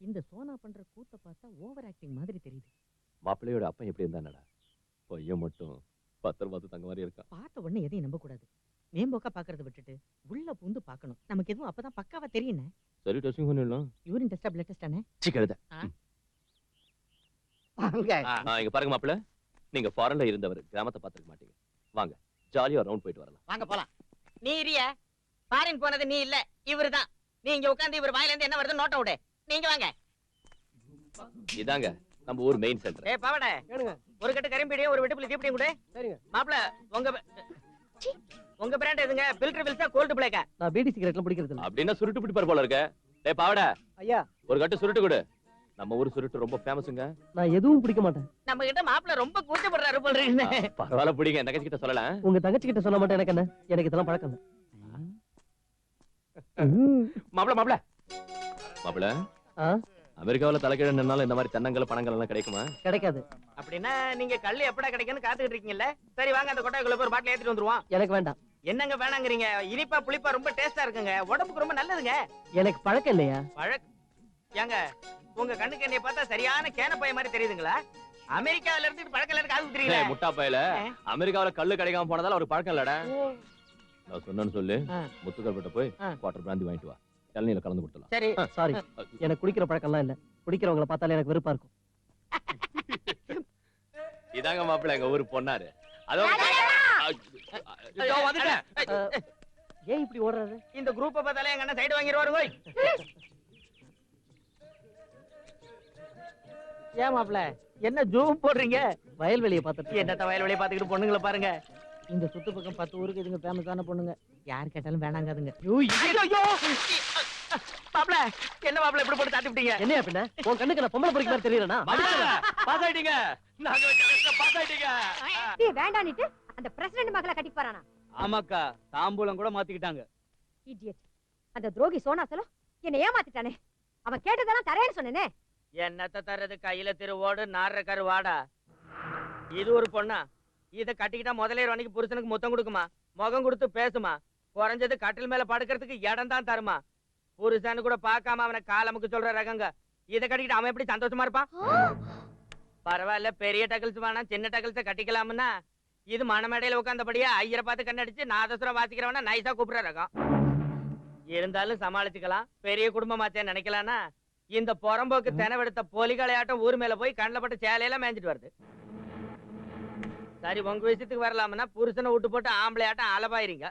இந்த சோனா பண்ற கூத்த பார்த்தா ஓவர் ஆக்டிங் மாதிரி தெரியுது. மாப்பிள்ளையோட அப்பன் எப்படி இருந்தானடா? பையன் மட்டும் பத்திரம் பார்த்து தங்க மாதிரி இருக்கான். பார்த்த உடனே எதையும் நம்ப கூடாது. மேம்போக்கா பாக்குறத விட்டுட்டு உள்ள பூந்து பார்க்கணும். நமக்கு எதுவும் அப்பதான் பக்காவா தெரியுனே. சரி டெஸ்டிங் பண்ணிடலாம். யூரின் டெஸ்டா பிளட் டெஸ்டானே? சிக்கழுத. வாங்க. இங்க பாருங்க மாப்பிள்ளை, நீங்க ஃபாரின்ல இருந்தவர், கிராமத்தை பார்த்துக்க மாட்டீங்க. வாங்க ஜாலியா ரவுண்ட் போயிட்டு வரலாம். வாங்க போலாம். நீ இரியா. ஃபாரின் போனது நீ இல்ல, இவருதான். நீ இங்க உட்கார்ந்து இவர் வாயில இருந்து என்ன வருது நோட்ட விடு. நீங்க வாங்க. இதாங்க நம்ம ஊர் மெயின் சென்டர். ஏய் பாவடே, ஏனுங்க. ஒரு கட்டு கரும்பீடியும் ஒரு வெட்டுப்புளி தீப்படியும் கொடு. சரிங்க. மாப்பிள உங்க பிராண்ட் எதுங்க? ஃபில்டர் வில்ஸா கோல்ட் பிளேக்கா? நான் பீடி சிகரெட்லாம் பிடிக்கிறது இல்ல. அப்படின்னா சுருட்டு பிடிப்பார் போல இருக்க. டேய் பாவடா, ஐயா ஒரு கட்டு சுருட்டு கொடு. நம்ம ஊர் சுருட்டு ரொம்ப ஃபேமஸ்ங்க. நான் எதுவும் பிடிக்க மாட்டேன். நம்ம கிட்ட மாப்பிள ரொம்ப கூச்சப்படுறாரு போல இருக்கு. பரவாயில்ல பிடிங்க, என் தங்கச்சி கிட்ட சொல்லலாம். உங்க தங்கச்சி கிட்ட சொல்ல மாட்டேன். எனக்கு என்ன, எனக்கு இதெல்லாம் பழக்கம் இல்ல. மாப்பிள மாப்பிள மாப்பிள, ஆ? அமெரிக்காவுல தலைக்கீழ நின்னாலும் இந்த மாதிரி தென்னங்கல் பணங்கள் எல்லாம் கிடைக்குமா? கிடைக்காது. அப்படின்னா நீங்க கள்ளு எப்படா கிடைக்குன்னு காத்துக்கிட்டு இருக்கீங்கல்ல? சரி வாங்க, அந்த கொட்டாய்க்குள்ள போய் ஒரு பாட்டில் ஏத்திட்டு வந்துருவோம். எனக்கு வேண்டாம். என்னங்க வேணாங்கறீங்க? இனிப்பா புளிப்பா ரொம்ப டேஸ்டா இருக்குங்க, உடம்புக்கு ரொம்ப நல்லதுங்க. எனக்கு பழக்கம் இல்லையா? ஏங்க உங்க கண்ணுக்கு என்னைய பார்த்தா சரியான கேன பைய மாதிரி தெரியுதுங்களா? அமெரிக்கால இருந்து பழக்கம் இருக்கு, அது தெரியல. முட்டா பையல, அமெரிக்காவுல கல்லு கிடைக்காம போனதால ஒரு பழக்கம் இல்லடா. நான் சொன்னேன்னு சொல்லு, முத்துக்கல்பட்ட போய் குவார்டர் பிராந்தி வாங்கிட்டு வா, இளநீல கலந்து கொடுத்துடலாம். சரி. சாரி, எனக்கு குடிக்கிற பழக்கம்லாம் இல்ல. குடிக்கிறவங்கள பார்த்தாலே எனக்கு வெறுப்பா இருக்கும். இதாங்க மாப்பிள்ள எங்க ஊரு பொன்னாரு. அதோ வந்துட்டேன். ஏன் இப்படி ஓடுறாரு? இந்த குரூப்பை பார்த்தாலே எங்க அண்ணன் சைடு வாங்கிடுவாருங்க. ஏன் மாப்பிள்ள என்ன ஜூம் போடுறீங்க? வயல்வெளியை பார்த்துட்டு. என்னத்த வயல்வெளியை பார்த்துக்கிட்டு பொண்ணுங்களை பாருங்க. இந்த சுத்து பக்கம் 10 ஊருக்கு இதுங்க ஃபேமஸான பொண்ணுங்க. யார் கேட்டாலும் வேணாங்காதுங்க. மாப்பிள என்ன மாப்பிள இப்படி போட்டு தாட்டி விட்டீங்க? என்னையா பின்ன? உன் கண்ணுக்கு நான் பொம்பளை பொறுக்கிற மாதிரி தெரியறேனா? பாஸ் ஆயிட்டீங்க. நாங்க பாஸ் ஆயிட்டீங்க. நீ வேண்டானிட்டு அந்த பிரசிடென்ட் மகளை கட்டி போறானா? ஆமாக்கா, தாம்பூலம் கூட மாத்திக்கிட்டாங்க. இடியட். அந்த துரோகி சோனாசலம் என்ன ஏமாத்திட்டானே. அவன் கேட்டதெல்லாம் தரேன்னு சொன்னேனே. என்னத்த தர்றது? கையில திருவோடு நாடுற கரு வாடா. இது ஒரு பொண்ணா? இத கட்டிக்கிட்டா முதலே அன்னைக்கு புருஷனுக்கு முத்தம் கொடுக்குமா, முகம் கொடுத்து பேசுமா, குறைஞ்சது கட்டில் மேல படுக்கிறதுக்கு இடம் தான் தருமா. புருஷனு கூட பார்க்காம அவனை காலமுக்கு சொல்ற ரகங்க. இத கட்டிக்கிட்டு அவன் எப்படி சந்தோஷமா இருப்பான்? பரவாயில்ல, பெரிய டகல்ஸ் வேணாம், சின்ன டகல்ஸ கட்டிக்கலாம்னா இது மணமேடையில உட்காந்தபடியா ஐயரை பார்த்து கண்ணடிச்சு நாதசுரம் வாசிக்கிறவனா நைஸா கூப்பிடுற ரகம். இருந்தாலும் சமாளிச்சுக்கலாம், பெரிய குடும்பமாச்சே நினைக்கலானா இந்த புறம்போக்கு தெனவெடுத்த பொலிகளையாட்டம் ஊர் மேல போய் கண்ணில் பட்டு சேலையெல்லாம் மேய்ஞ்சிட்டு வருது. சரி உங்க விஷயத்துக்கு வரலாம்னா புருஷனை விட்டு போட்டு ஆம்பளையாட்டம் அலபாயிருங்க.